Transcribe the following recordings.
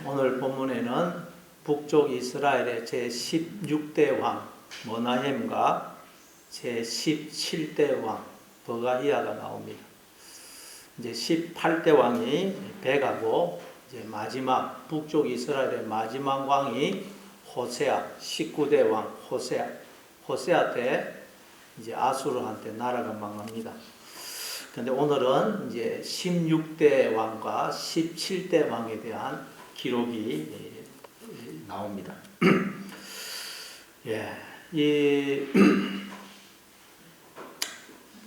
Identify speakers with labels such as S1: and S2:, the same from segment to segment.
S1: 오늘 본문에는 북쪽 이스라엘의 제16대 왕 머나헴과 제17대 왕 버가히야가 나옵니다. 이제 18대 왕이 베가고 이제 마지막 북쪽 이스라엘의 마지막 왕이 호세아 19대 왕 호세아 때 이제 아수르한테 나라가 망합니다. 근데 오늘은 이제 16대 왕과 17대 왕에 대한 기록이 나옵니다.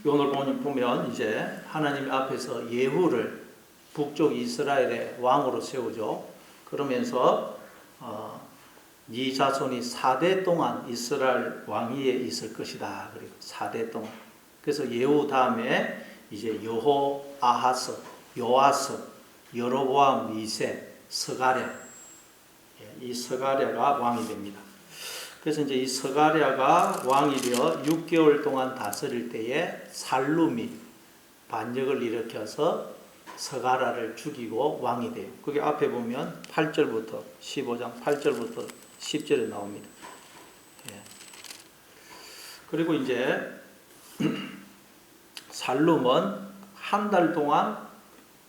S1: 오늘 보면 이제 하나님 앞에서 예후를 북쪽 이스라엘의 왕으로 세우죠. 그러면서 네 자손이 4대 동안 이스라엘 왕위에 있을 것이다. 그리고 4대 동안. 그래서 예후 다음에 이제 여호, 아하스, 요아스, 여로보암, 미세, 스가랴. 이 스가랴가 왕이 됩니다. 그래서 이제 이 스가랴가 왕이 되어 6개월 동안 다스릴 때에 살룸이 반역을 일으켜서 스가랴를 죽이고 왕이 돼요. 그게 앞에 보면 8절부터 15장 8절부터 10절에 나옵니다. 그리고 이제 살룸은 한 달 동안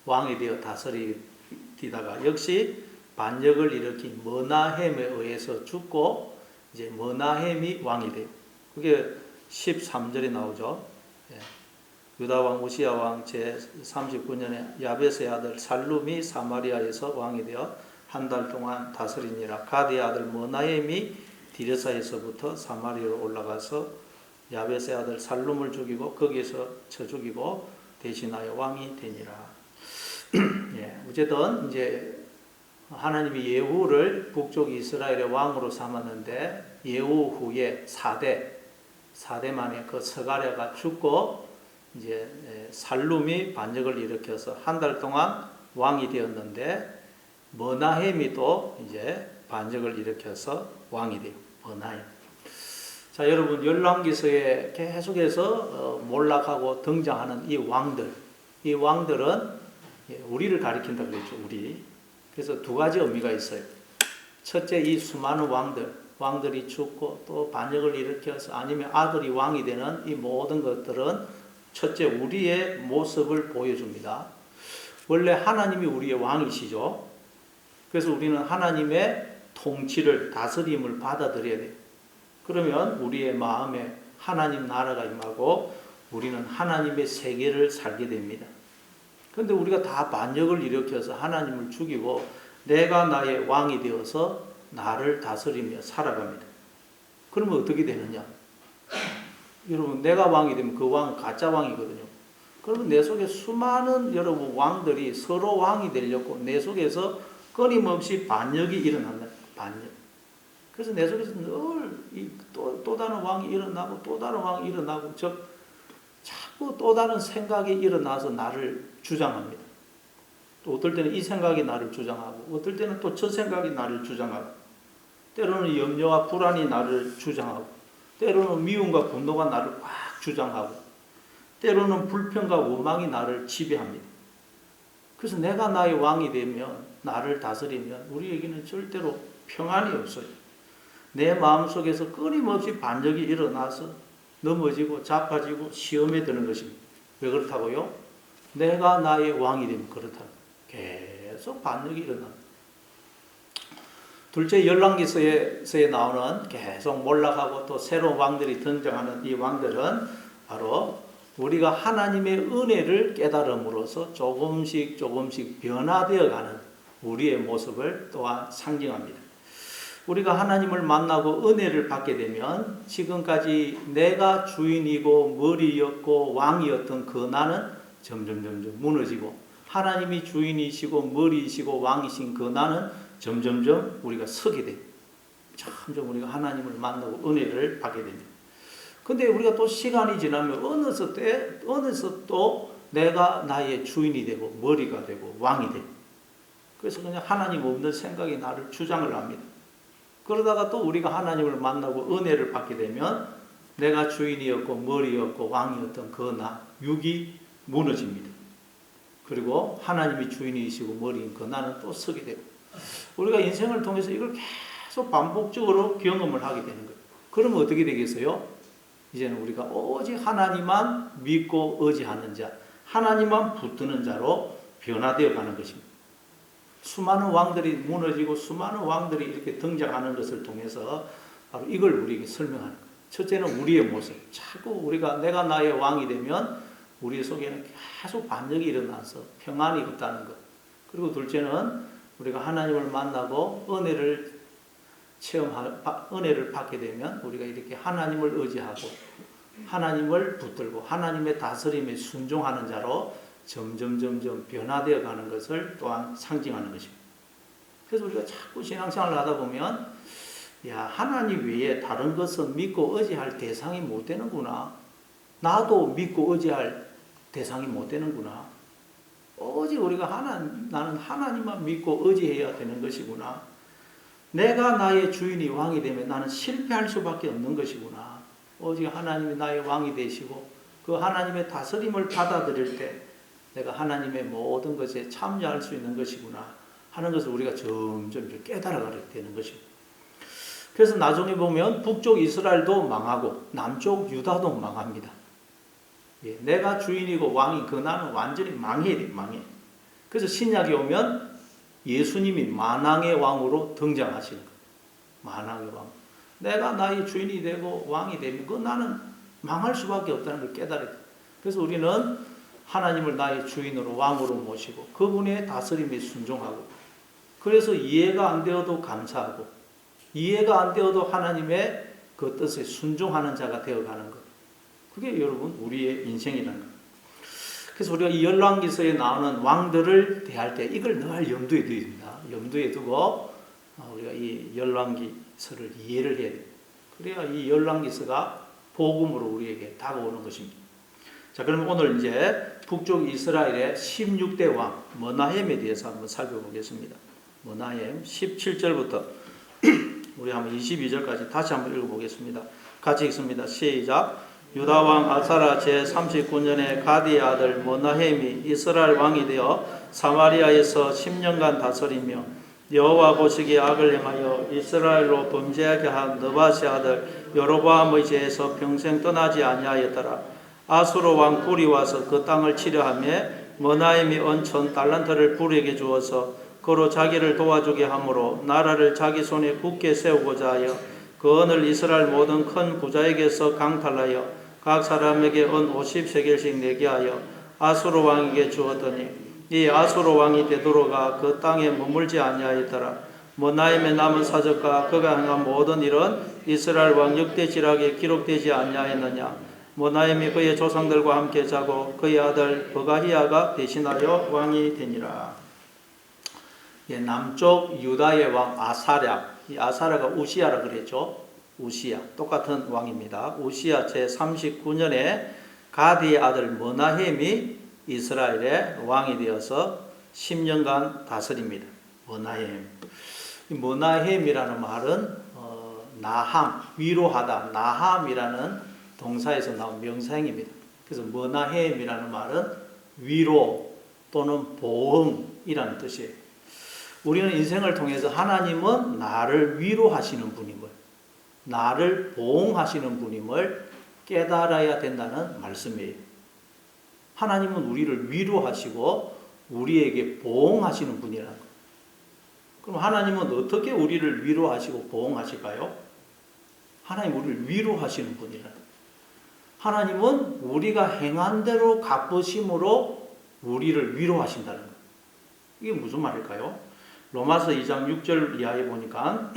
S1: 왕이 되어 다스리다가 역시 반역을 일으킨 머나헴에 의해서 죽고 이제 머나헴이 왕이 돼요. 그게 13절에 나오죠. 유다 왕 우시야 왕 제39년에 야벳의 아들 살룸이 사마리아에서 왕이 되어 한 달 동안 다스리니라. 가드의 아들 머나헴이 디르사에서부터 사마리아로 올라가서 야벳의 아들 살룸을 죽이고 거기에서 쳐 죽이고 대신하여 왕이 되니라. 어쨌든 이제 하나님이 예후를 북쪽 이스라엘의 왕으로 삼았는데 예후 후에 4대 만에 그 스가랴가 죽고 이제 살룸이 반역을 일으켜서 한 달 동안 왕이 되었는데 머나헴이 또 이제 반역을 일으켜서 왕이 돼요. 머나헴. 자, 여러분 열왕기서에 계속해서 몰락하고 등장하는 이 왕들은 우리를 가리킨다 그랬죠. 우리. 그래서 두 가지 의미가 있어요. 첫째, 이 수많은 왕들이 죽고 또 반역을 일으켜서 아니면 아들이 왕이 되는 이 모든 것들은 첫째, 우리의 모습을 보여줍니다. 원래 하나님이 우리의 왕이시죠. 그래서 우리는 하나님의 통치를, 다스림을 받아들여야 돼요. 그러면 우리의 마음에 하나님 나라가 임하고 우리는 하나님의 세계를 살게 됩니다. 그런데 우리가 다 반역을 일으켜서 하나님을 죽이고 내가 나의 왕이 되어서 나를 다스리며 살아갑니다. 그러면 어떻게 되느냐? 여러분, 내가 왕이 되면 그 왕은 가짜 왕이거든요. 그러면 내 속에 수많은 여러분 왕들이 서로 왕이 되려고 내 속에서 끊임없이 반역이 일어난다. 반역. 그래서 내 속에서 늘 또 다른 왕이 일어나고 또 다른 왕이 일어나고 자꾸 또 다른 생각이 일어나서 나를 주장합니다. 또 어떨 때는 이 생각이 나를 주장하고 어떨 때는 또 저 생각이 나를 주장하고 때로는 염려와 불안이 나를 주장하고 때로는 미움과 분노가 나를 꽉 주장하고 때로는 불평과 원망이 나를 지배합니다. 그래서 내가 나의 왕이 되면 나를 다스리면 우리에게는 절대로 평안이 없어요. 내 마음속에서 끊임없이 반역이 일어나서 넘어지고 자빠지고 시험에 드는 것입니다. 왜 그렇다고요? 내가 나의 왕이 되면 그렇다고. 계속 반역이 일어납니다. 둘째, 열왕기서에 나오는 계속 몰락하고 또 새로운 왕들이 등장하는 이 왕들은 바로 우리가 하나님의 은혜를 깨달음으로써 조금씩 변화되어가는 우리의 모습을 또한 상징합니다. 우리가 하나님을 만나고 은혜를 받게 되면 지금까지 내가 주인이고 머리였고 왕이었던 그 나는 점점 무너지고 하나님이 주인이시고 머리이시고 왕이신 그 나는 점점 우리가 서게 돼요. 점점 우리가 하나님을 만나고 은혜를 받게 됩니다. 근데 우리가 또 시간이 지나면 어느새 또 내가 나의 주인이 되고 머리가 되고 왕이 돼요. 그래서 그냥 하나님 없는 생각이 나를 주장을 합니다. 그러다가 또 우리가 하나님을 만나고 은혜를 받게 되면 내가 주인이었고 머리였고 왕이었던 그 나, 육이 무너집니다. 그리고 하나님이 주인이시고 머리인 그 나는 또 서게 되고 우리가 인생을 통해서 이걸 계속 반복적으로 경험을 하게 되는 거예요. 그러면 어떻게 되겠어요? 이제는 우리가 오직 하나님만 믿고 의지하는 자, 하나님만 붙드는 자로 변화되어 가는 것입니다. 수많은 왕들이 무너지고 수많은 왕들이 이렇게 등장하는 것을 통해서 바로 이걸 우리에게 설명하는 거예요. 첫째는 우리의 모습. 자꾸 우리가 내가 나의 왕이 되면 우리 속에는 계속 반역이 일어나서 평안이 없다는 것. 그리고 둘째는 우리가 하나님을 만나고 은혜를 은혜를 받게 되면 우리가 이렇게 하나님을 의지하고 하나님을 붙들고 하나님의 다스림에 순종하는 자로 점점 변화되어 가는 것을 또한 상징하는 것입니다. 그래서 우리가 자꾸 신앙생활을 하다 보면 야, 하나님 외에 다른 것은 믿고 의지할 대상이 못 되는구나. 나도 믿고 의지할 대상이 못 되는구나. 오직 우리가 나는 하나님만 믿고 의지해야 되는 것이구나. 내가 나의 주인이 왕이 되면 나는 실패할 수밖에 없는 것이구나. 오직 하나님이 나의 왕이 되시고 그 하나님의 다스림을 받아들일 때 내가 하나님의 모든 것에 참여할 수 있는 것이구나 하는 것을 우리가 점점 깨달아가게 되는 것입니다. 그래서 나중에 보면 북쪽 이스라엘도 망하고 남쪽 유다도 망합니다. 예, 내가 주인이고 왕이 그 나라는 완전히 망해. 그래서 신약에 오면 예수님이 만왕의 왕으로 등장하시는 거예요. 만왕의 왕. 내가 나의 주인이 되고 왕이 되면 그 나는 망할 수밖에 없다는 걸 깨달아야 돼요. 그래서 우리는 하나님을 나의 주인으로 왕으로 모시고 그분의 다스림에 순종하고 그래서 이해가 안 되어도 감사하고 이해가 안 되어도 하나님의 그 뜻에 순종하는 자가 되어가는 것. 그게 여러분 우리의 인생이라는 것. 그래서 우리가 이 열왕기서에 나오는 왕들을 대할 때 이걸 늘 염두에 두어야 됩니다. 염두에 두고 우리가 이 열왕기서를 이해를 해야 됩니다. 그래야 이 열왕기서가 복음으로 우리에게 다가오는 것입니다. 자, 그러면 오늘 이제 북쪽 이스라엘의 16대 왕 머나헴에 대해서 한번 살펴보겠습니다. 머나헴 17절부터 우리 한번 22절까지 다시 한번 읽어보겠습니다. 같이 읽습니다. 시작. 유다 왕 아사라 제39년에 가디의 아들 머나헴이 이스라엘 왕이 되어 사마리아에서 10년간 다스리며 여호와 보시기에 악을 행하여 이스라엘로 범죄하게 한 느바시 아들 여로보암의 죄에서 평생 떠나지 아니하였더라. 아수르 왕 굴이 와서 그 땅을 치려하며 머나헴이 은 1000달란트를 불에게 주어서 그로 자기를 도와주게 하므로 나라를 자기 손에 굳게 세우고자 하여 그 은을 이스라엘 모든 큰 부자에게서 강탈하여 각 사람에게 은 50세겔씩 내게 하여 아수르 왕에게 주었더니 이 아수르 왕이 되돌아가 그 땅에 머물지 아니하였더라. 머나헴의 남은 사적과 그가 행한 모든 일은 이스라엘 왕 역대지락에 기록되지 아니하였느냐. 머나헴이 그의 조상들과 함께 자고 그의 아들 버가히야가 대신하여 왕이 되니라. 예, 남쪽 유다의 왕 아사랴, 이 아사랴가 우시야라 그랬죠. 우시야, 똑같은 왕입니다. 우시야 제39년에 가디의 아들 머나헴이 이스라엘의 왕이 되어서 10년간 다스립니다. 머나헴. 이 머나헴이라는 말은 나함, 위로하다, 나함이라는 동사에서 나온 명사형입니다. 그래서 머나헴이라는 말은 위로 또는 보응이라는 뜻이에요. 우리는 인생을 통해서 하나님은 나를 위로하시는 분임을, 나를 보응하시는 분임을 깨달아야 된다는 말씀이에요. 하나님은 우리를 위로하시고 우리에게 보응하시는 분이라는 거예요. 그럼 하나님은 어떻게 우리를 위로하시고 보응하실까요? 하나님 우리를 위로하시는 분이라는 거예요. 하나님은 우리가 행한 대로 갚으심으로 우리를 위로하신다는 거예요. 이게 무슨 말일까요? 로마서 2장 6절 이하에 보니까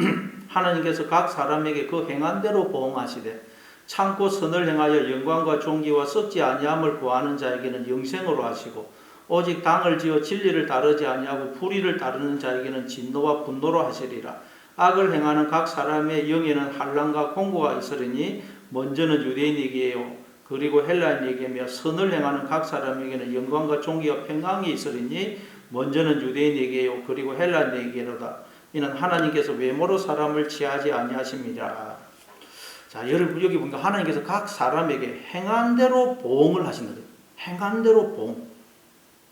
S1: 하나님께서 각 사람에게 그 행한 대로 보응하시되 참고 선을 행하여 영광과 존귀와 썩지 아니함을 구하는 자에게는 영생으로 하시고 오직 당을 지어 진리를 따르지 아니하고 불의를 따르는 자에게는 진노와 분노로 하시리라. 악을 행하는 각 사람의 영에는 환난과 공고가 있으리니 먼저는 유대인에게요 그리고 헬라인에게며 선을 행하는 각 사람에게는 영광과 존귀와 평강이 있으리니 먼저는 유대인에게요 그리고 헬라인에게로다. 이는 하나님께서 외모로 사람을 취하지 아니하심이라. 자, 여기 보니까 하나님께서 각 사람에게 행한 대로 보응을 하신다. 행한 대로 보응.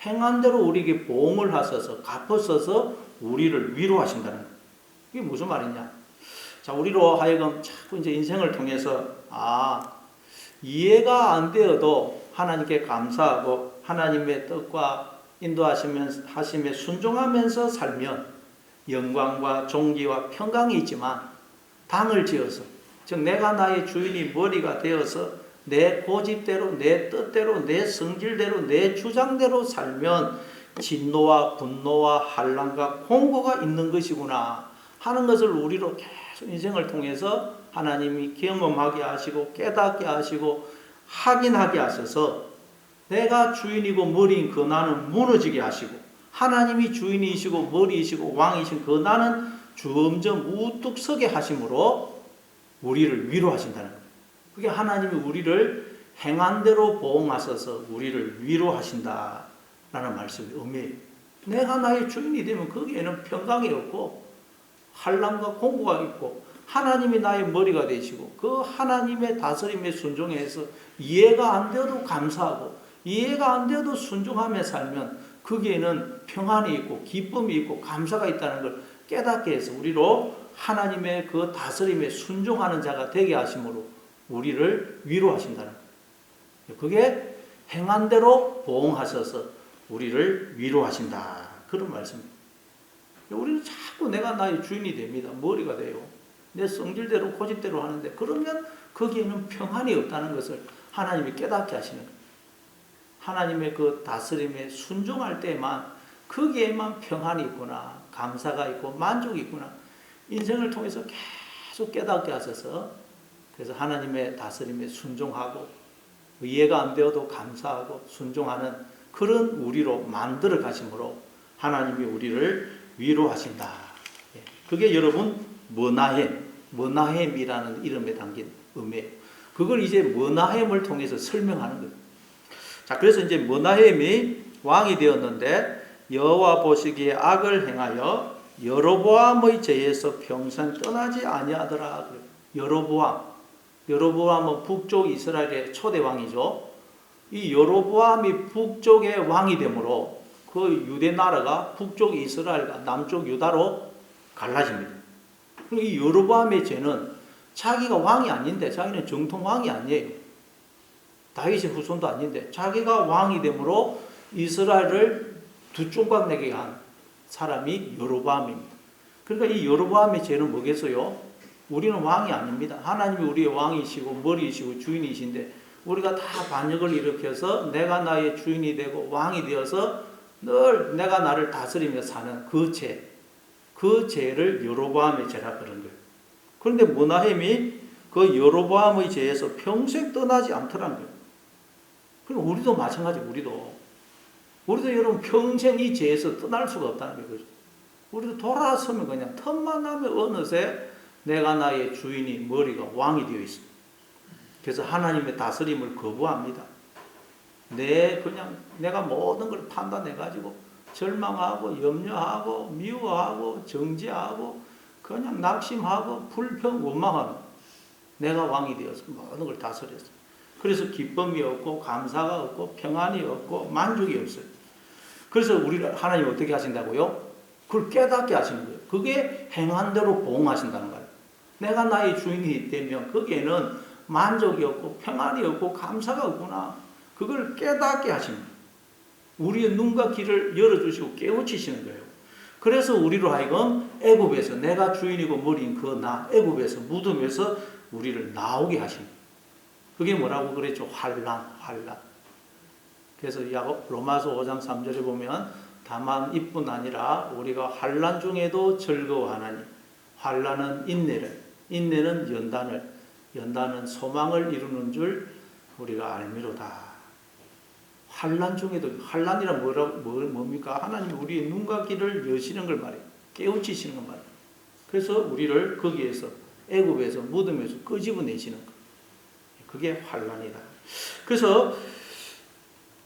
S1: 행한 대로 우리에게 보응을 하셔서 갚으셔서 우리를 위로하신다는 거예요. 이게 무슨 말이냐? 자, 우리로 하여금 자꾸 이제 인생을 통해서 이해가 안 되어도 하나님께 감사하고 하나님의 뜻과 인도하심에 순종하면서 살면 영광과 존귀와 평강이 있지만, 당을 지어서, 즉 내가 나의 주인이 머리가 되어서 내 고집대로, 내 뜻대로, 내 성질대로, 내 주장대로 살면 진노와 분노와 환난과 공고가 있는 것이구나 하는 것을 우리로 계속 인생을 통해서 하나님이 경험하게 하시고 깨닫게 하시고 확인하게 하셔서 내가 주인이고 머리인 그 나는 무너지게 하시고, 하나님이 주인이시고 머리이시고 왕이신 그 나는 점점 우뚝 서게 하심으로 우리를 위로하신다는 거예요. 그게 하나님이 우리를 행한 대로 보응하셔서 우리를 위로하신다라는 말씀이 의미해요. 내가 나의 주인이 되면 거기에는 평강이 없고 환난과 공고가 있고, 하나님이 나의 머리가 되시고 그 하나님의 다스림에 순종해서 이해가 안 되어도 감사하고 이해가 안 되어도 순종하며 살면 거기에는 평안이 있고 기쁨이 있고 감사가 있다는 걸 깨닫게 해서 우리로 하나님의 그 다스림에 순종하는 자가 되게 하심으로 우리를 위로하신다는 거예요. 그게 행한 대로 보응하셔서 우리를 위로하신다, 그런 말씀입니다. 우리는 자꾸 내가 나의 주인이 됩니다. 머리가 돼요. 내 성질대로 고집대로 하는데, 그러면 거기에는 평안이 없다는 것을 하나님이 깨닫게 하시는 거예요. 하나님의 그 다스림에 순종할 때만 거기에만 평안이 있구나, 감사가 있고 만족이 있구나, 인생을 통해서 계속 깨닫게 하셔서, 그래서 하나님의 다스림에 순종하고 이해가 안 되어도 감사하고 순종하는 그런 우리로 만들어 가심으로 하나님이 우리를 위로하신다. 그게 여러분 머나헴이라는 이름에 담긴 의미예요. 그걸 이제 머나헴을 통해서 설명하는 거예요. 자, 그래서 이제 머나헴이 왕이 되었는데 여호와 보시기에 악을 행하여 여로보암의 죄에서 평생 떠나지 아니하더라. 여로보암은 북쪽 이스라엘의 초대 왕이죠. 이 여로보암이 북쪽의 왕이 되므로 그 유대 나라가 북쪽 이스라엘과 남쪽 유다로 갈라집니다. 이 여로보암의 죄는 자기가 왕이 아닌데, 자기는 정통 왕이 아니에요. 다윗의 후손도 아닌데 자기가 왕이 되므로 이스라엘을 두 조각 내게 한 사람이 여로보암입니다. 그러니까 이 여로보암의 죄는 뭐겠어요? 우리는 왕이 아닙니다. 하나님이 우리의 왕이시고 머리이시고 주인이신데 우리가 다 반역을 일으켜서 내가 나의 주인이 되고 왕이 되어서 늘 내가 나를 다스리며 사는 그 죄, 그 죄를 여로보암의 죄라 그런 거예요. 그런데 머나헴이 그 여로보암의 죄에서 평생 떠나지 않더란 거예요. 그럼 우리도 마찬가지. 우리도 여러분 평생 이 죄에서 떠날 수가 없다는 거죠. 우리도 돌아서면 그냥 틈만 나면 어느새 내가 나의 주인이 머리가 왕이 되어 있습니다. 그래서 하나님의 다스림을 거부합니다. 내가 모든 걸 판단해가지고 절망하고 염려하고 미워하고 정죄하고 그냥 낙심하고 불평 원망하는, 내가 왕이 되어서 모든 걸 다스렸어요. 그래서 기쁨이 없고 감사가 없고 평안이 없고 만족이 없어요. 그래서 우리를 하나님 어떻게 하신다고요? 그걸 깨닫게 하시는 거예요. 그게 행한 대로 보응하신다는 거예요. 내가 나의 주인이 되면 거기에는 만족이 없고 평안이 없고 감사가 없구나. 그걸 깨닫게 하시는 거예요. 우리의 눈과 귀를 열어주시고 깨우치시는 거예요. 그래서 우리로 하여금 애굽에서, 내가 주인이고 머리인 그 나, 애굽에서 무덤에서 우리를 나오게 하시는 거예요. 그게 뭐라고 그랬죠? 환난. 그래서 로마서 5장 3절에 보면 다만 이뿐 아니라 우리가 환난 중에도 즐거워하나니 환난은 인내는 연단은 소망을 이루는 줄 우리가 알미로다. 환난 중에도, 환난이란 뭡니까? 하나님이 우리의 눈과 귀를 여시는 걸 말해요. 깨우치시는 걸 말해요. 그래서 우리를 거기에서, 애굽에서 무덤에서 끄집어내시는 것. 그게 환난이다. 그래서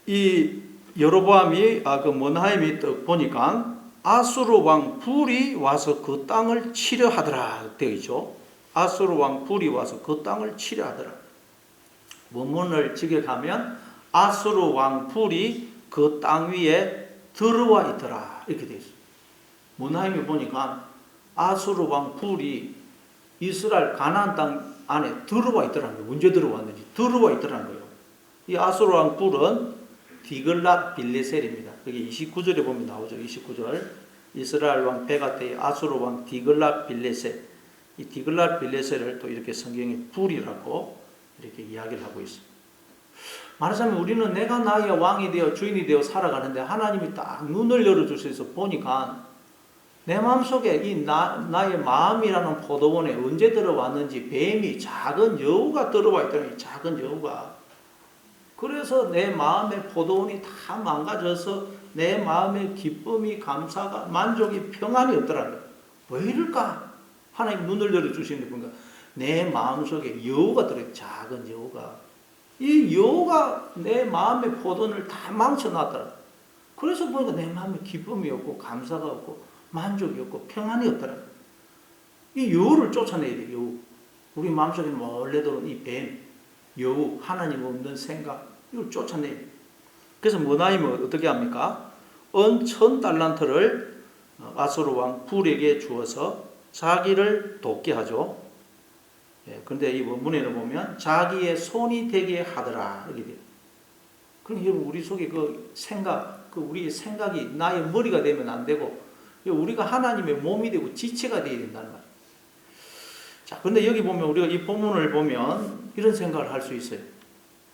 S1: 이 여로보암이 그 머나헴이 보니까 아수르 왕 불이 와서 그 땅을 치려 하더라 되어 있죠. 아수르 왕 불이 와서 그 땅을 치려 하더라. 원문을 직역하면 아수르 왕 불이 그 땅 위에 들어와 있더라 이렇게 되어 있어요. 문하임에 보니까 아수르 왕 불이 이스라엘 가나안 땅 안에 들어와 있더라는 거예요. 언제 들어왔는지 들어와 있더라는 거예요. 이 아수르 왕 불은 디글랏 빌레셀입니다. 여기 29절에 보면 나오죠. 29절. 이스라엘 왕 베가 때의 아수르 왕 디글랏 빌레셀. 이 디글랏 빌레셀을 또 이렇게 성경에 불이라고 이렇게 이야기를 하고 있습니다. 말하자면 우리는 내가 나의 왕이 되어 주인이 되어 살아가는데 하나님이 딱 눈을 열어주셔서 보니까 내 마음속에 이 나의 마음이라는 포도원에 언제 들어왔는지 뱀이 작은 여우가 들어와 있더니 작은 여우가. 그래서 내 마음의 포도원이 다 망가져서 내 마음의 기쁨이 감사가 만족이 평안이 없더라고요. 왜 이럴까? 하나님 눈을 열어주시는 게 뭔가 내 마음속에 여우가 들어있어요. 작은 여우가. 이 여우가 내 마음의 포도원을 다 망쳐놨더라고요. 그래서 보니까 내 마음에 기쁨이 없고 감사가 없고 만족이 없고 평안이 없더라고요. 이 여우를 쫓아내야 돼요. 여우. 우리 마음속에 몰래 들어온 이 뱀, 여우, 하나님 없는 생각 이걸 쫓아내야 돼요. 그래서 문하임은 어떻게 합니까? 은 1000달란트를 아수르 왕 불에게 주어서 자기를 돕게 하죠. 그런데 이 원문에는 보면 자기의 손이 되게 하더라 이렇게 돼요. 그럼 여러분 우리 속에 그 생각, 우리의 생각이 나의 머리가 되면 안 되고 우리가 하나님의 몸이 되고 지체가 되어야 된다는 말이에요. 자, 그런데 여기 보면 우리가 이 본문을 보면 이런 생각을 할 수 있어요.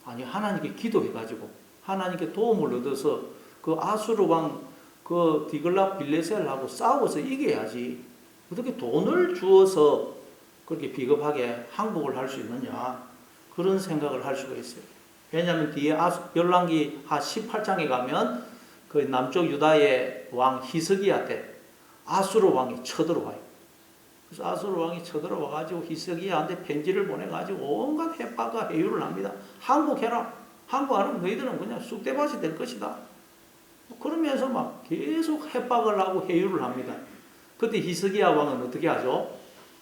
S1: 아니 하나님께 기도해가지고 하나님께 도움을 얻어서 그 아수르 왕 그 디글랏 빌레셀하고 싸워서 이겨야지. 어떻게 돈을 주어서 그렇게 비겁하게 항복을 할 수 있느냐 그런 생각을 할 수가 있어요. 왜냐하면 뒤에 열왕기 18장에 가면 그 남쪽 유다의 왕 히스기야 때 아수르 왕이 쳐들어와요. 그래서 아수르 왕이 쳐들어와가지고 히스기야한테 편지를 보내가지고 온갖 협박과 해유를 합니다. 항복해라. 항복 안 하면 너희들은 그냥 쑥대밭이 될 것이다. 그러면서 막 계속 협박을 하고 해유를 합니다. 그때 히스기야 왕은 어떻게 하죠?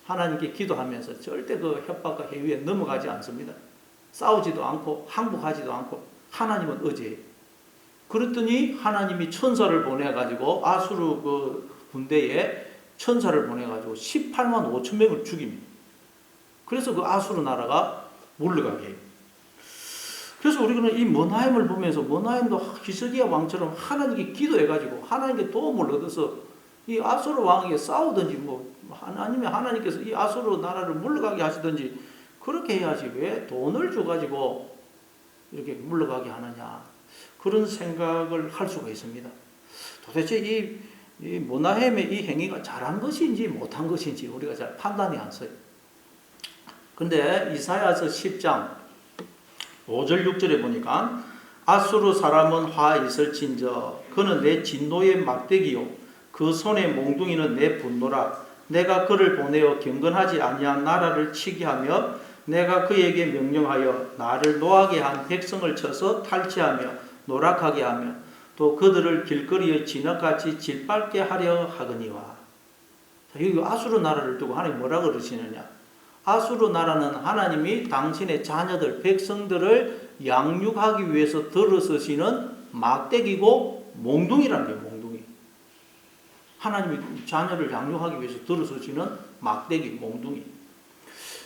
S1: 하나님께 기도하면서 절대 그 협박과 해유에 넘어가지 않습니다. 싸우지도 않고 항복하지도 않고 하나님은 어제예요. 그랬더니 하나님이 천사를 보내가지고 아수르 그 군대에 천사를 보내가지고 18만 5천 명을 죽입니다. 그래서 그 아수르 나라가 물러가게 해요. 그래서 우리는 이 문하임을 보면서 문하임도 히스기야 왕처럼 하나님께 기도해가지고 하나님께 도움을 얻어서 이 아수르 왕에게 싸우든지 아니면 하나님께서 이 아수르 나라를 물러가게 하시든지 그렇게 해야지 왜 돈을 줘가지고 이렇게 물러가게 하느냐 그런 생각을 할 수가 있습니다. 도대체 이 문하임의 이 행위가 잘한 것인지 못한 것인지 우리가 잘 판단이 안 서요. 근데 이사야서 10장 5절 6절에 보니까 아수르 사람은 화 있을진저 그는 내 진노의 막대기요 그 손의 몽둥이는 내 분노라 내가 그를 보내어 경건하지 아니한 나라를 치게 하며 내가 그에게 명령하여 나를 노하게 한 백성을 쳐서 탈취하며 노락하게 하며 또 그들을 길거리에 진흙같이 짓밟게 하려 하거니와. 여기 아수르 나라를 두고 하나님 뭐라 그러시느냐. 아수르 나라는 하나님이 당신의 자녀들, 백성들을 양육하기 위해서 들어서시는 막대기고 몽둥이라는 거예요. 몽둥이. 하나님이 자녀를 양육하기 위해서 들어서시는 막대기, 몽둥이.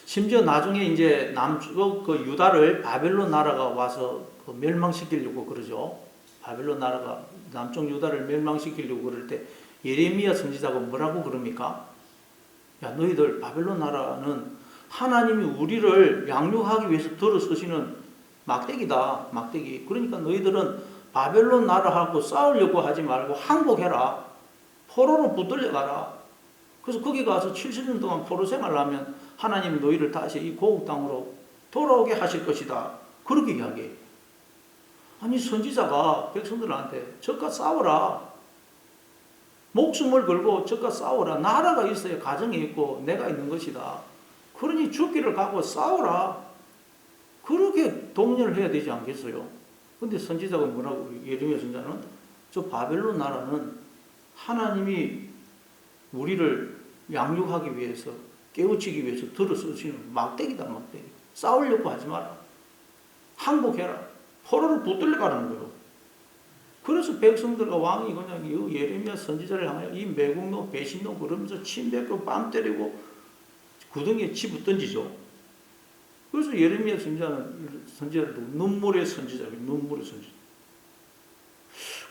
S1: 심지어 나중에 이제 남쪽 그 유다를 바벨론 나라가 와서 그 멸망시키려고 그러죠. 바벨론 나라가 남쪽 유다를 멸망시키려고 그럴 때 예레미야 선지자가 뭐라고 그럽니까? 야, 너희들 바벨론 나라는 하나님이 우리를 양육하기 위해서 들어서시는 막대기다. 막대기. 그러니까 너희들은 바벨론 나라하고 싸우려고 하지 말고 항복해라. 포로로 붙들려 가라. 그래서 거기 가서 70년 동안 포로 생활을 하면 하나님이 너희를 다시 이 고국 땅으로 돌아오게 하실 것이다. 그렇게 이야기해요. 아니 선지자가 백성들한테 저과 싸워라. 목숨을 걸고 저과 싸워라. 나라가 있어야 가정이 있고 내가 있는 것이다. 그러니 죽기를 각오 싸워라. 그렇게 독려를 해야 되지 않겠어요? 근데 선지자가 뭐라고 예레미야 선지자는 저 바벨론 나라는 하나님이 우리를 양육하기 위해서 깨우치기 위해서 들어서시는 막대기다. 막대기. 싸우려고 하지 마라. 항복해라. 포로를 붙들려 가라는 거예요. 그래서 백성들과 왕이 그냥 이 예레미야 선지자를 향하여 이 매국노 배신노 그러면서 침뱉고 뺨 때리고 구덩이에 집어 던지죠. 그래서 예레미야 선지자도 눈물의 선지자예요. 눈물의 선지자.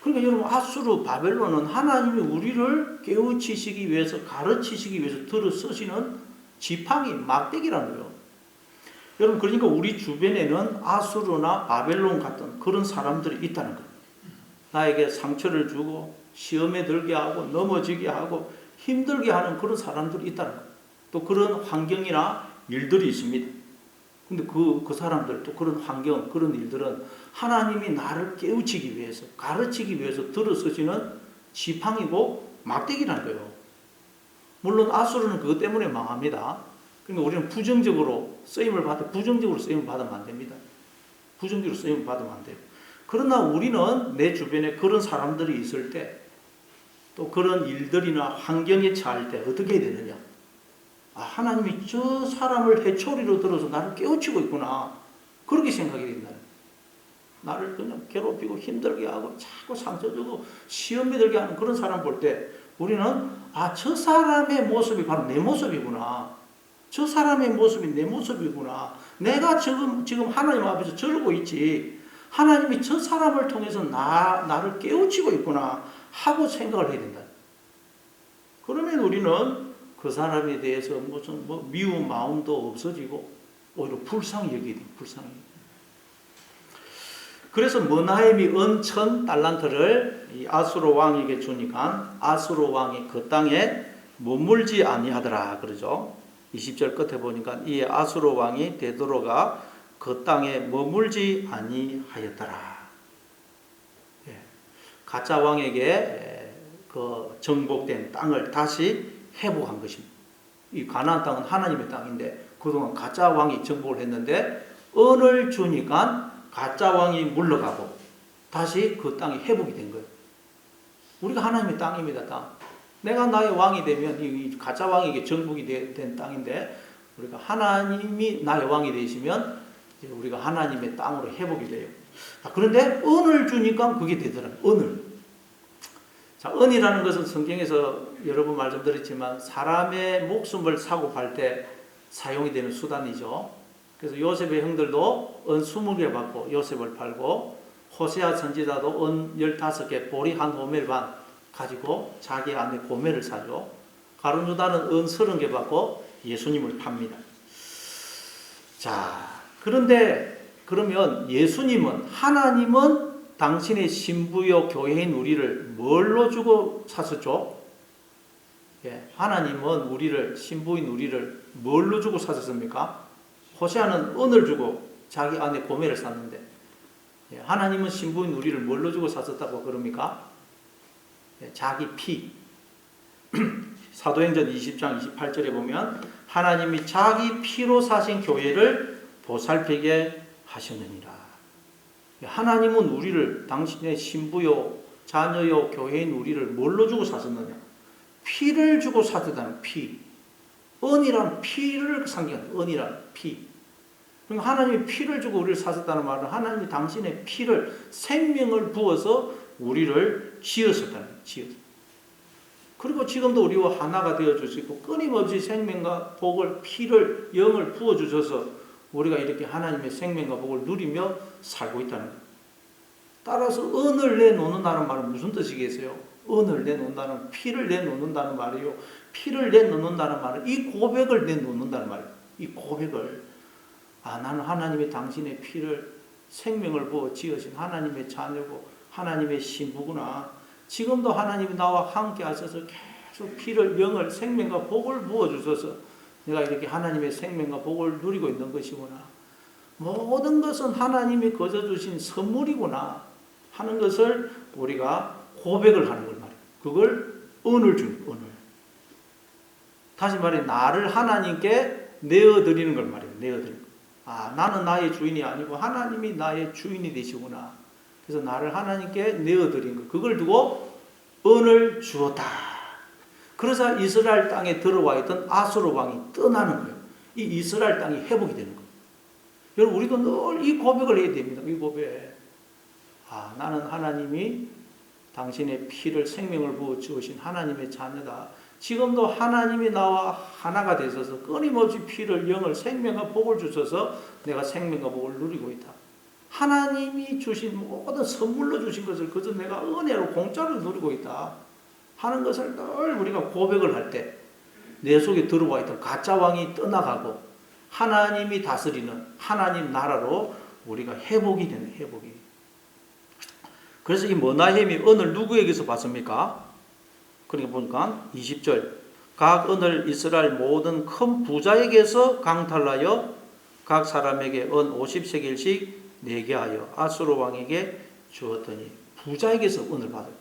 S1: 그러니까 여러분 아수르 바벨론은 하나님이 우리를 깨우치시기 위해서 가르치시기 위해서 들어 쓰시는 지팡이 막대기라는 거예요. 여러분 그러니까 우리 주변에는 아수르나 바벨론 같은 그런 사람들이 있다는 거예요. 나에게 상처를 주고 시험에 들게 하고 넘어지게 하고 힘들게 하는 그런 사람들이 있다는 거예요. 또 그런 환경이나 일들이 있습니다. 근데 그 사람들 또 그런 환경, 그런 일들은 하나님이 나를 깨우치기 위해서, 가르치기 위해서 들어 쓰시는 지팡이고 막대기라는 거예요. 물론 아수르는 그것 때문에 망합니다. 그러니까 우리는 부정적으로 쓰임을 받으면 안 됩니다. 부정적으로 쓰임을 받으면 안 돼요. 그러나 우리는 내 주변에 그런 사람들이 있을 때, 또 그런 일들이나 환경에 처할 때 어떻게 해야 되느냐? 아, 하나님이 저 사람을 해초리로 들어서 나를 깨우치고 있구나. 그렇게 생각이 된다. 나를 그냥 괴롭히고 힘들게 하고 자꾸 상처 주고 시험에 들게 하는 그런 사람 볼 때 우리는 아, 저 사람의 모습이 바로 내 모습이구나. 저 사람의 모습이 내 모습이구나. 내가 지금 하나님 앞에서 저러고 있지. 하나님이 저 사람을 통해서 나를 깨우치고 있구나 하고 생각을 해야 된다. 그러면 우리는 그 사람에 대해서 무슨 미운 마음도 없어지고 오히려 불쌍히 여기게 돼요. 불쌍히. 그래서 머나임이 은 1000달란트를 이 아수르 왕에게 주니까 아수르 왕이 그 땅에 머물지 아니하더라 그러죠. 20절 끝에 보니까 이에 아수르 왕이 되돌아가 그 땅에 머물지 아니하였더라. 예. 가짜 왕에게 그 정복된 땅을 다시 회복한 것입니다. 이 가나안 땅은 하나님의 땅인데 그동안 가짜 왕이 정복을 했는데 은을 주니까 가짜 왕이 물러가고 다시 그 땅이 회복이 된 거예요. 우리가 하나님의 땅입니다. 땅. 내가 나의 왕이 되면 이 가짜 왕에게 정복이 된 땅인데 우리가 하나님이 나의 왕이 되시면 이제 우리가 하나님의 땅으로 회복이 돼요. 그런데 은을 주니까 그게 되더라고요. 은을. 자, 은이라는 것은 성경에서 여러 번 말씀드렸지만 사람의 목숨을 사고 팔 때 사용이 되는 수단이죠. 그래서 요셉의 형들도 은 20개 받고 요셉을 팔고 호세아 선지자도 은 15개 보리 한 호멜 반 가지고 자기 아내 고멜을 사죠. 가룟 유다는 은 30개 받고 예수님을 팝니다. 자, 그런데 그러면 예수님은 하나님은 당신의 신부요 교회인 우리를 뭘로 주고 샀었죠? 예, 하나님은 우리를 신부인 우리를 뭘로 주고 샀었습니까? 호세아는 은을 주고 자기 아내 고멜을 샀는데 예, 하나님은 신부인 우리를 뭘로 주고 샀었다고 그럽니까? 예, 자기 피. 사도행전 20장 28절에 보면 하나님이 자기 피로 사신 교회를 보살피게 하셨느니라. 하나님은 우리를 당신의 신부요 자녀요 교회인 우리를 뭘로 주고 사셨느냐? 피를 주고 사셨다는 피. 은이란 피를 상징하는 은이란 피. 그러니까 하나님이 피를 주고 우리를 사셨다는 말은 하나님이 당신의 피를 생명을 부어서 우리를 지으셨다는 거예요. 그리고 지금도 우리와 하나가 되어 주시고 끊임없이 생명과 복을 피를 영을 부어 주셔서 우리가 이렇게 하나님의 생명과 복을 누리며 살고 있다는 거예요. 따라서 은을 내놓는다는 말은 무슨 뜻이겠어요? 은을 내놓는다는 피를 내놓는다는 말이요. 피를 내놓는다는 말은 이 고백을 내놓는다는 말이에요. 이 고백을 나는 하나님의 당신의 피를 생명을 부어 지으신 하나님의 자녀고 하나님의 신부구나. 지금도 하나님이 나와 함께 하셔서 계속 피를 영을 생명과 복을 부어 주셔서 내가 이렇게 하나님의 생명과 복을 누리고 있는 것이구나. 모든 것은 하나님이 거저 주신 선물이구나 하는 것을 우리가 고백을 하는 걸 말이에요. 그걸 은을 주는 은을. 다시 말해 나를 하나님께 내어드리는 걸 말이에요. 내어드리는 거. 나는 나의 주인이 아니고 하나님이 나의 주인이 되시구나. 그래서 나를 하나님께 내어드린 거. 그걸 두고 은을 주었다. 그래서 이스라엘 땅에 들어와 있던 아수르 왕이 떠나는 거예요. 이 이스라엘 땅이 회복이 되는 거예요. 여러분 우리도 늘 이 고백을 해야 됩니다. 이 고백. 나는 하나님이 당신의 피를 생명을 부어 주신 하나님의 자녀다. 지금도 하나님이 나와 하나가 되셔서 끊임없이 피를 영을 생명과 복을 주셔서 내가 생명과 복을 누리고 있다. 하나님이 주신 모든 선물로 주신 것을 그저 내가 은혜로 공짜로 누리고 있다 하는 것을 늘 우리가 고백을 할 때 내 속에 들어와 있던 가짜 왕이 떠나가고 하나님이 다스리는 하나님 나라로 우리가 회복이 되는 회복이. 그래서 이 머나헴이 언을 누구에게서 받습니까? 그러니까 보니까 20절 각 언을 이스라엘 모든 큰 부자에게서 강탈하여 각 사람에게 은 50세겔씩 내게 하여 아수르 왕에게 주었더니 부자에게서 은을 받아요.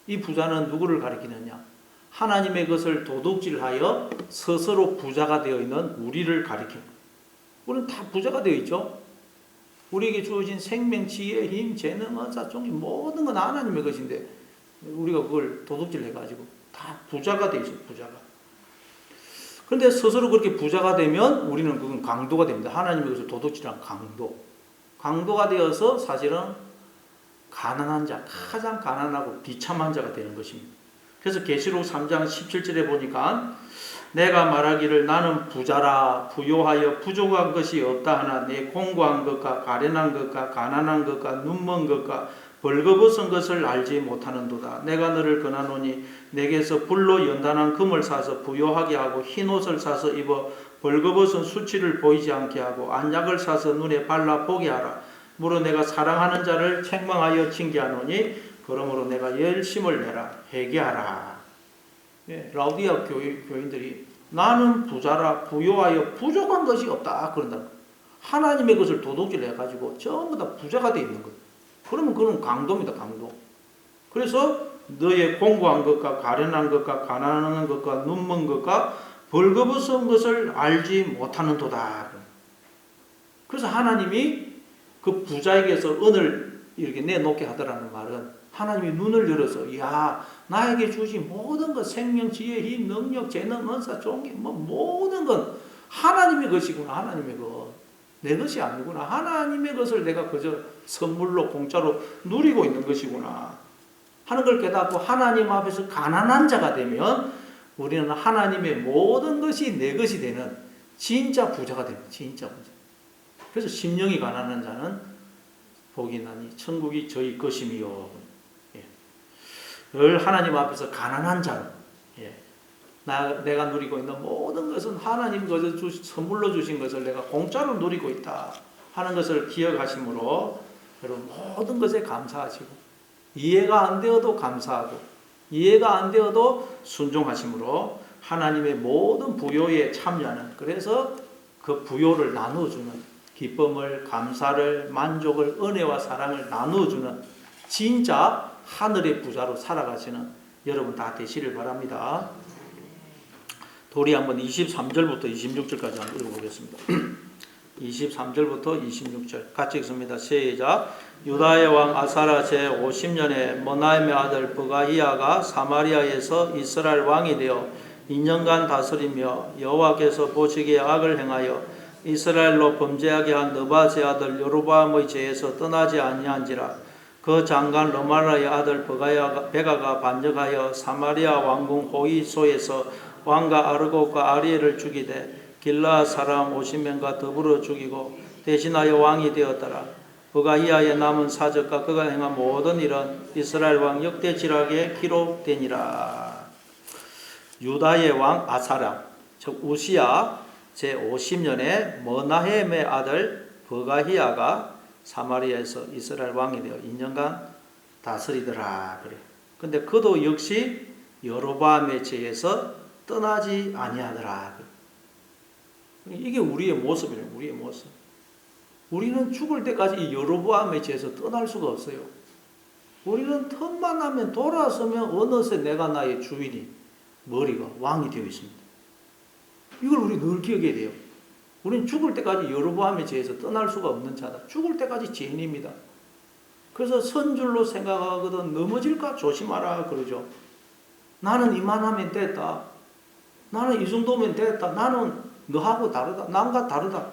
S1: 이 부자는 누구를 가리키느냐? 하나님의 것을 도둑질하여 스스로 부자가 되어 있는 우리를 가리킵니다. 우리는 다 부자가 되어 있죠. 우리에게 주어진 생명, 지혜, 힘, 재능, 언사, 종이 모든 건 하나님의 것인데 우리가 그걸 도둑질해가지고 다 부자가 되어 있어요. 부자가. 그런데 스스로 그렇게 부자가 되면 우리는 그건 강도가 됩니다. 하나님의 것을 도둑질한 강도. 강도가 되어서 사실은 가난한 자, 가장 가난하고 비참한 자가 되는 것입니다. 그래서 계시록 3장 17절에 보니까 내가 말하기를 나는 부자라 부요하여 부족한 것이 없다 하나 내 공고한 것과 가련한 것과 가난한 것과 눈먼 것과 벌거벗은 것을 알지 못하는도다. 내가 너를 권하노니 내게서 불로 연단한 금을 사서 부요하게 하고 흰옷을 사서 입어 벌거벗은 수치를 보이지 않게 하고 안약을 사서 눈에 발라 보게 하라. 무릇 내가 사랑하는 자를 책망하여 징계하노니 그러므로 내가 열심을 내라 회개하라. 예, 라우디아 교인들이 나는 부자라 부요하여 부족한 것이 없다 그런다. 하나님의 것을 도둑질해가지고 전부 다 부자가 되어 있는 것. 그러면 그건 강도입니다. 강도. 그래서 너의 공고한 것과 가련한 것과 가난한 것과 눈먼 것과 벌거벗은 것을 알지 못하는도다. 그래서 하나님이 그 부자에게서 은을 이렇게 내놓게 하더라는 말은 하나님이 눈을 열어서 야 나에게 주신 모든 것 생명, 지혜, 힘, 능력, 재능, 은사, 종기 모든 건 하나님의 것이구나. 하나님의 것. 내 것이 아니구나. 하나님의 것을 내가 그저 선물로 공짜로 누리고 있는 것이구나 하는 걸 깨닫고 하나님 앞에서 가난한 자가 되면 우리는 하나님의 모든 것이 내 것이 되는 진짜 부자가 됩니다. 진짜 부자. 그래서 심령이 가난한 자는 복이 나니 천국이 저희 것이미요. 늘 하나님 앞에서 가난한 자로 내가 누리고 있는 모든 것은 하나님 것을 선물로 주신 것을 내가 공짜로 누리고 있다 하는 것을 기억하심으로 여러분 모든 것에 감사하시고 이해가 안 되어도 감사하고 이해가 안 되어도 순종하심으로 하나님의 모든 부요에 참여하는 그래서 그 부요를 나누어주는 기쁨을 감사를 만족을 은혜와 사랑을 나누어주는 진짜 하늘의 부자로 살아가시는 여러분 다 되시길 바랍니다. 도리 한번 23절부터 26절까지 한번 읽어보겠습니다. 23절부터 26절 같이 읽습니다. 시작. 유다의 왕 아사랴 제50년에 머나헴의 아들 브가히야가 사마리아에서 이스라엘 왕이 되어 2년간 다스리며 여호와께서 보시기에 악을 행하여 이스라엘로 범죄하게 한 느바의 아들 여로보암의 죄에서 떠나지 아니한지라. 그 장관 르말라의 아들 베가가 반역하여 사마리아 왕궁 호이소에서 왕과 아르곡과 아리엘을 죽이되 길라앗 사람 50명과 더불어 죽이고 대신하여 왕이 되었더라. 브가히야의 남은 사적과 그가 행한 모든 일은 이스라엘 왕 역대지락에 기록되니라. 유다의 왕 아사랴 즉 우시야 제50년에 머나헴의 아들 브가히야가 사마리아에서 이스라엘 왕이 되어 2년간 다스리더라 그래. 근데 그도 역시 여로보암의 죄에서 떠나지 아니하더라. 이게 우리의 모습이에요. 우리의 모습. 우리는 죽을 때까지 이 여로보암의 죄에서 떠날 수가 없어요. 우리는 틈만 나면 돌아서면 어느새 내가 나의 주인이 머리가 왕이 되어 있습니다. 이걸 우리 늘 기억해야 돼요. 우리는 죽을 때까지 여로보암의 죄에서 떠날 수가 없는 자다. 죽을 때까지 죄인입니다. 그래서 선줄로 생각하거든 넘어질까 조심하라 그러죠. 나는 이만하면 됐다. 나는 이 정도면 됐다. 나는 너하고 다르다. 남과 다르다.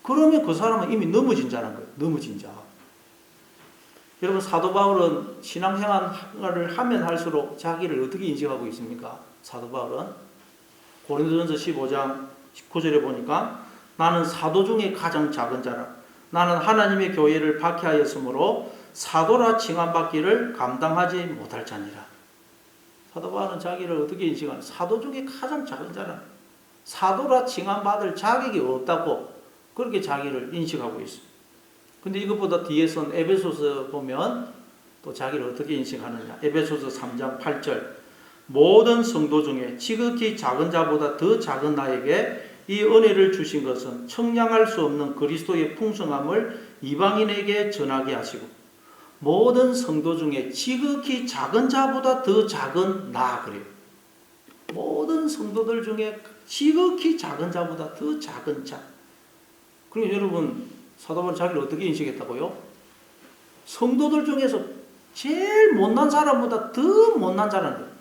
S1: 그러면 그 사람은 이미 넘어진 자라는 거예요. 넘어진 자. 여러분 사도 바울은 신앙생활을 하면 할수록 자기를 어떻게 인식하고 있습니까? 사도 바울은 고린도전서 15장 19절에 보니까 나는 사도 중에 가장 작은 자라. 나는 하나님의 교회를 박해하였으므로 사도라 칭함받기를 감당하지 못할 자니라. 사도 바울은 자기를 어떻게 인식하는? 사도 중에 가장 작은 자라. 사도라 칭함받을 자격이 없다고 그렇게 자기를 인식하고 있습니다. 근데 이것보다 뒤에선 에베소서 보면 또 자기를 어떻게 인식하느냐. 에베소서 3장 8절 모든 성도 중에 지극히 작은 자보다 더 작은 나에게 이 은혜를 주신 것은 청량할 수 없는 그리스도의 풍성함을 이방인에게 전하게 하시고 모든 성도 중에 지극히 작은 자보다 더 작은 나 그래요. 모든 성도들 중에 지극히 작은 자보다 더 작은 자. 그리고 여러분 사도 바울은 자기를 어떻게 인식했다고요? 성도들 중에서 제일 못난 사람보다 더 못난 사람.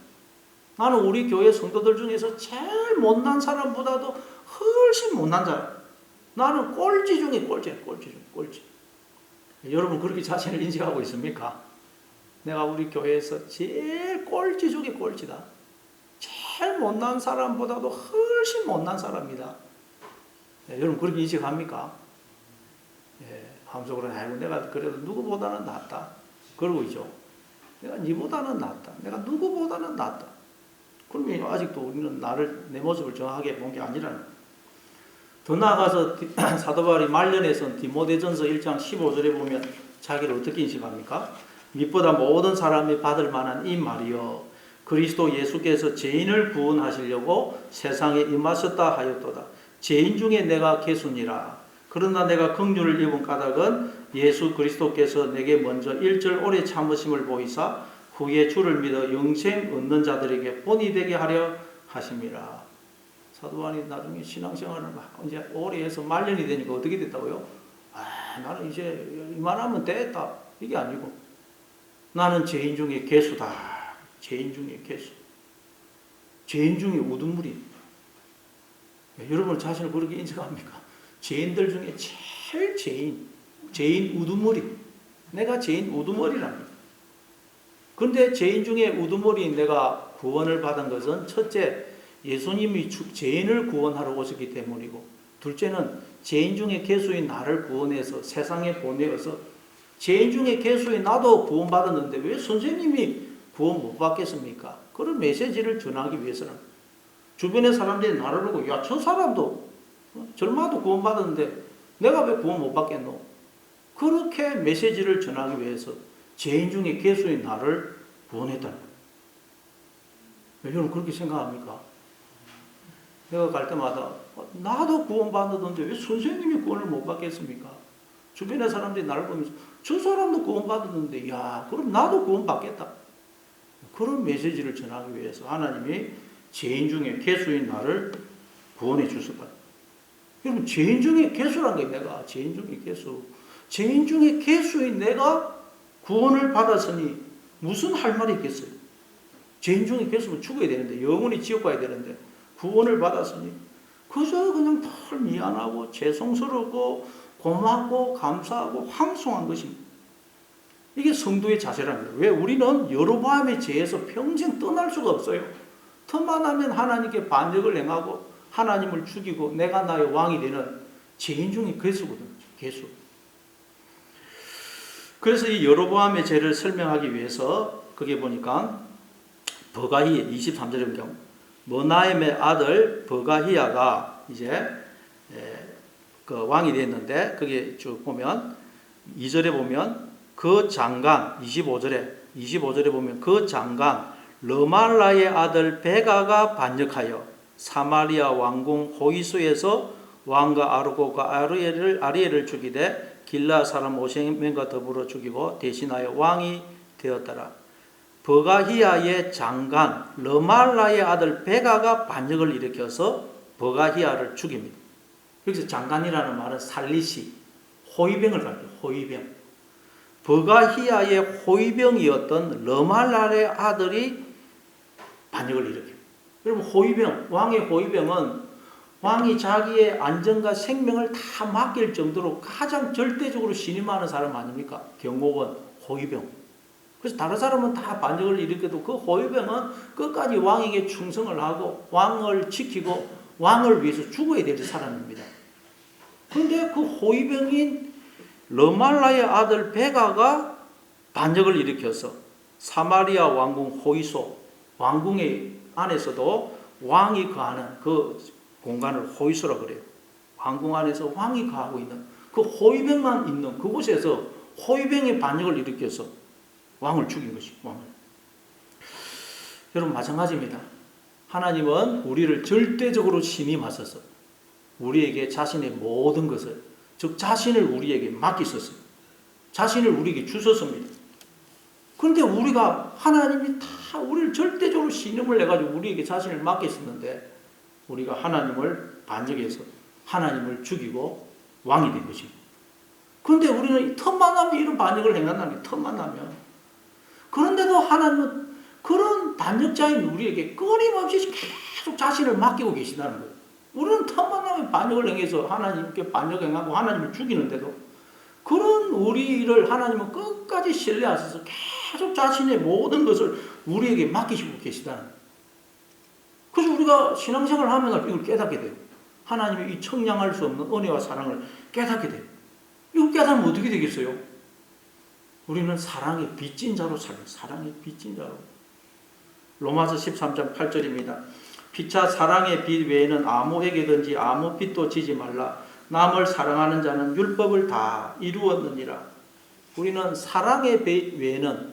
S1: 나는 우리 교회 성도들 중에서 제일 못난 사람보다도 훨씬 못난 사람. 나는 꼴찌 중에 꼴찌야. 꼴찌 중에 꼴찌. 여러분 그렇게 자신을 인식하고 있습니까? 내가 우리 교회에서 제일 꼴찌 중에 꼴찌다. 제일 못난 사람보다도 훨씬 못난 사람이다. 여러분 그렇게 인식합니까? 마음속으로 아이고 내가 그래도 누구보다는 낫다. 그러고 있죠. 내가 니보다는 낫다. 내가 누구보다는 낫다. 그러면 아직도 우리는 나를 내 모습을 정확하게 본 게 아니라는 거예요. 더 나아가서 사도 바울이 말년에선 디모데전서 1장 15절에 보면 자기를 어떻게 인식합니까? 밑보다 모든 사람이 받을 만한 이 말이여 그리스도 예수께서 죄인을 구원하시려고 세상에 임하셨다 하였도다. 죄인 중에 내가 개수니라. 그러나 내가 긍휼을 입은 까닭은 예수 그리스도께서 내게 먼저 일절 오래 참으심을 보이사 후에 주를 믿어 영생 얻는 자들에게 본이 되게 하려 하심이라. 사도 바울이 나중에 신앙생활을 이제 오래 해서 말년이 되니까 어떻게 됐다고요? 나는 이제 이만하면 됐다. 이게 아니고 나는 죄인 중에 개수다. 죄인 중에 개수. 죄인 중에 우두머리. 여러분 자신을 그렇게 인식합니까? 죄인들 중에 제일 죄인 우두머리. 내가 죄인 우두머리랍니다. 그런데 죄인 중에 우두머리인 내가 구원을 받은 것은 첫째, 예수님이 죄인을 구원하러 오셨기 때문이고 둘째는 죄인 중에 개수인 나를 구원해서 세상에 보내어서 죄인 중에 개수인 나도 구원받았는데 왜 선생님이 구원 못 받겠습니까? 그런 메시지를 전하기 위해서는 주변의 사람들이 나를 보고 야, 저 사람도 절마도 구원받았는데 내가 왜 구원 못 받겠노? 그렇게 메시지를 전하기 위해서 죄인 중에 개수인 나를 구원했다는 거예요. 여러분 그렇게 생각합니까? 내가 갈 때마다 나도 구원받았는데 왜 선생님이 구원을 못 받겠습니까? 주변의 사람들이 나를 보면서 저 사람도 구원받았는데 야 그럼 나도 구원받겠다. 그런 메시지를 전하기 위해서 하나님이 죄인 중에 개수인 나를 구원해 주셨다. 여러분 죄인 중에 개수란 게 내가 죄인 중에 개수. 죄인 중에 개수인 내가 구원을 받았으니 무슨 할 말이 있겠어요? 죄인 중에 개수면 죽어야 되는데 영원히 지옥 가야 되는데 구원을 받았으니 그저 그냥 덜 미안하고 죄송스럽고 고맙고 감사하고 황송한 것입니다. 이게 성도의 자세랍니다. 왜? 우리는 여로보암의 죄에서 평생 떠날 수가 없어요. 틈만 하면 하나님께 반역을 행하고 하나님을 죽이고 내가 나의 왕이 되는 죄인 중에 개수거든요. 개수. 그래서 이 여로보암의 죄를 설명하기 위해서 거기에 보니까 버가히 23절에 보면 머나임의 아들 버가히야가 이제 그 왕이 됐는데 거기에 쭉 보면 2절에 보면 그 장관 25절에 보면 그 장관 르말라의 아들 베가가 반역하여 사마리아 왕궁 호이수에서 왕과 아르고가 아리엘을 죽이되 길라 사람 오셈과 더불어 죽이고 대신하여 왕이 되었더라. 버가히야의 장관 르말라의 아들 베가가 반역을 일으켜서 버가히야를 죽입니다. 여기서 장관이라는 말은 살리시, 호위병을 가리켜요. 호위병. 버가히야의 호위병이었던 르말라의 아들이 반역을 일으켜요. 여러분 호위병, 왕의 호위병은 왕이 자기의 안전과 생명을 다 맡길 정도로 가장 절대적으로 신임하는 사람 아닙니까? 경호원, 호위병. 그래서 다른 사람은 다 반역을 일으켜도 그 호위병은 끝까지 왕에게 충성을 하고 왕을 지키고 왕을 위해서 죽어야 될 사람입니다. 그런데 그 호위병인 르말라의 아들 베가가 반역을 일으켜서 사마리아 왕궁 호위소, 왕궁의 안에서도 왕이 거하는 그 공간을 호위소라고 그래요. 왕궁 안에서 왕이 거하고 있는 그 호위병만 있는 그곳에서 호위병의 반역을 일으켜서 왕을 죽인 것이 왕을. 여러분 마찬가지입니다. 하나님은 우리를 절대적으로 신임하셔서 우리에게 자신의 모든 것을, 즉 자신을 우리에게 맡기셨어요. 자신을 우리에게 주셨습니다. 그런데 우리가 하나님이 다 우리를 절대적으로 신임을 해가지고 우리에게 자신을 맡겼었는데 우리가 하나님을 반역해서 하나님을 죽이고 왕이 된 것입니다. 그런데 우리는 틈만 나면 이런 반역을 행한다는 게 틈만 나면. 그런데도 하나님은 그런 반역자인 우리에게 끊임없이 계속 자신을 맡기고 계시다는 거예요. 우리는 틈만 나면 반역을 행해서 하나님께 반역행하고 하나님을 죽이는데도 그런 우리를 하나님은 끝까지 신뢰하셔서 계속 자신의 모든 것을 우리에게 맡기시고 계시다는 거예요. 그래서 우리가 신앙생활을 하면 이걸 깨닫게 돼요. 하나님의 이 청량할 수 없는 은혜와 사랑을 깨닫게 돼요. 이거 깨닫으면 어떻게 되겠어요? 우리는 사랑의 빚진 자로 살아요. 사랑의 빚진 자로. 로마서 13장 8절입니다. 피차 사랑의 빚 외에는 아무에게든지 아무 빚도 지지 말라. 남을 사랑하는 자는 율법을 다 이루었느니라. 우리는 사랑의 빚 외에는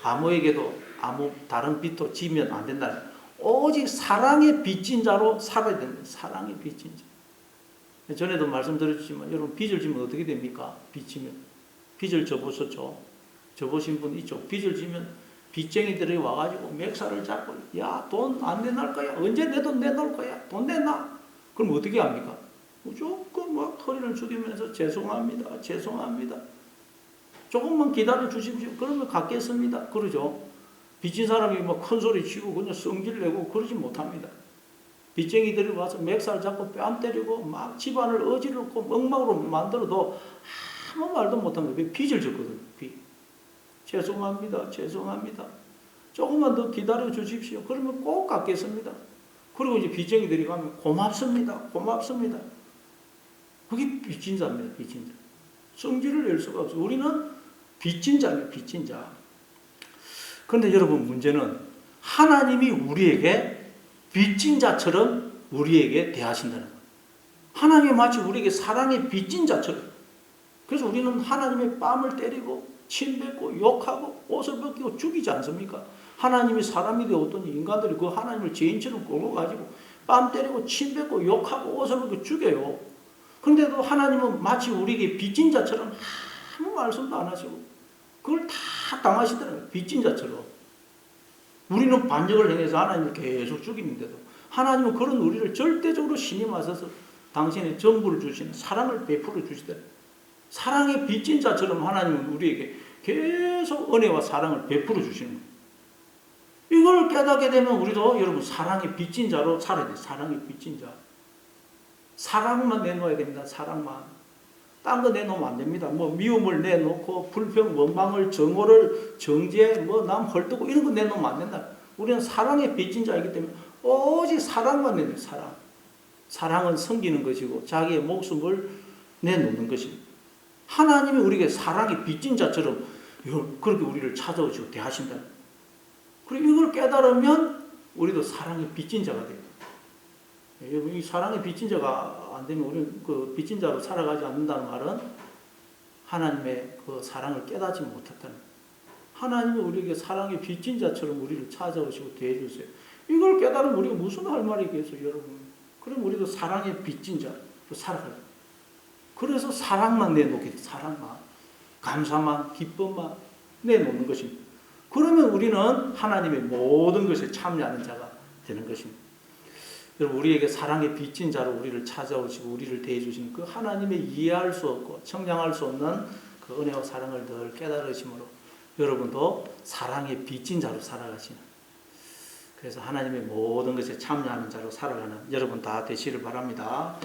S1: 아무에게도 아무 다른 빚도 지면 안 된다. 오직 사랑의 빚진 자로 살아야 됩니다. 사랑의 빚진 자. 전에도 말씀드렸지만 여러분 빚을 지면 어떻게 됩니까? 빚지면. 빚을 져보셨죠? 져보신 분 있죠? 빚을 지면 빚쟁이들이 와가지고 맥살을 잡고 야, 돈 안 내놓을 거야. 언제 내 돈 내놓을 거야. 돈 내놔. 그럼 어떻게 합니까? 무조건 막 허리를 숙이면서 죄송합니다. 죄송합니다. 조금만 기다려 주십시오. 그러면 갚겠습니다. 그러죠. 빚진 사람이 막 큰 소리 치고 그냥 성질 내고 그러지 못합니다. 빚쟁이들이 와서 맥살 잡고 뺨 때리고 막 집안을 어지럽고 엉망으로 만들어도 아무 말도 못합니다. 빚을 졌거든요. 빚. 죄송합니다. 죄송합니다. 조금만 더 기다려 주십시오. 그러면 꼭 갚겠습니다. 그리고 이제 빚쟁이들이 가면 고맙습니다. 고맙습니다. 그게 빚진 자입니다. 빚진 자. 성질을 낼 수가 없어요. 우리는 빚진 자입니다. 빚진 자. 그런데 여러분 문제는 하나님이 우리에게 빚진 자처럼 우리에게 대하신다는 거예요. 하나님이 마치 우리에게 사랑의 빚진 자처럼. 그래서 우리는 하나님의 뺨을 때리고 침뱉고 욕하고 옷을 벗기고 죽이지 않습니까? 하나님이 사람이 되었던 인간들이 그 하나님을 죄인처럼 끌고 가지고 뺨 때리고 침뱉고 욕하고 옷을 벗기고 죽여요. 그런데도 하나님은 마치 우리에게 빚진 자처럼 아무 말씀도 안 하시고 그걸 다 당하시더라고요. 빚진 자처럼. 우리는 반역을 행해서 하나님을 계속 죽이는데도 하나님은 그런 우리를 절대적으로 신임하셔서 당신의 전부를 주시는 사랑을 베풀어 주시더라고요. 사랑의 빚진 자처럼 하나님은 우리에게 계속 은혜와 사랑을 베풀어 주시는 거예요. 이걸 깨닫게 되면 우리도 여러분 사랑의 빚진 자로 살아야 돼요. 사랑의 빚진 자. 사랑만 내놓아야 됩니다. 사랑만. 딴 거 내놓으면 안 됩니다. 뭐 미움을 내놓고 불평, 원망을, 정오를, 정죄, 뭐 남 헐뜯고 이런 거 내놓으면 안 된다. 우리는 사랑의 빚진 자이기 때문에 오직 사랑만 내놓아요. 사랑. 사랑은 섬기는 것이고 자기의 목숨을 내놓는 것입니다. 하나님이 우리에게 사랑의 빚진 자처럼 그렇게 우리를 찾아오시고 대하신다. 그리고 이걸 깨달으면 우리도 사랑의 빚진 자가 돼요. 여러분, 이 사랑의 빚진 자가 안 되면 우리는 그 빚진 자로 살아가지 않는다는 말은 하나님의 그 사랑을 깨닫지 못했다는 거예요. 하나님이 우리에게 사랑의 빚진 자처럼 우리를 찾아오시고 대해주세요. 이걸 깨달으면 우리가 무슨 할 말이겠어요, 여러분. 그럼 우리도 사랑의 빚진 자로 살아가요. 그래서 사랑만 내놓게 돼, 사랑만. 감사만, 기쁨만 내놓는 것입니다. 그러면 우리는 하나님의 모든 것에 참여하는 자가 되는 것입니다. 여러분, 우리에게 사랑의 빚진 자로 우리를 찾아오시고 우리를 대해주시는 그 하나님의 이해할 수 없고 청량할 수 없는 그 은혜와 사랑을 늘 깨달으심으로 여러분도 사랑의 빚진 자로 살아가시는, 그래서 하나님의 모든 것에 참여하는 자로 살아가는 여러분 다 되시를 바랍니다.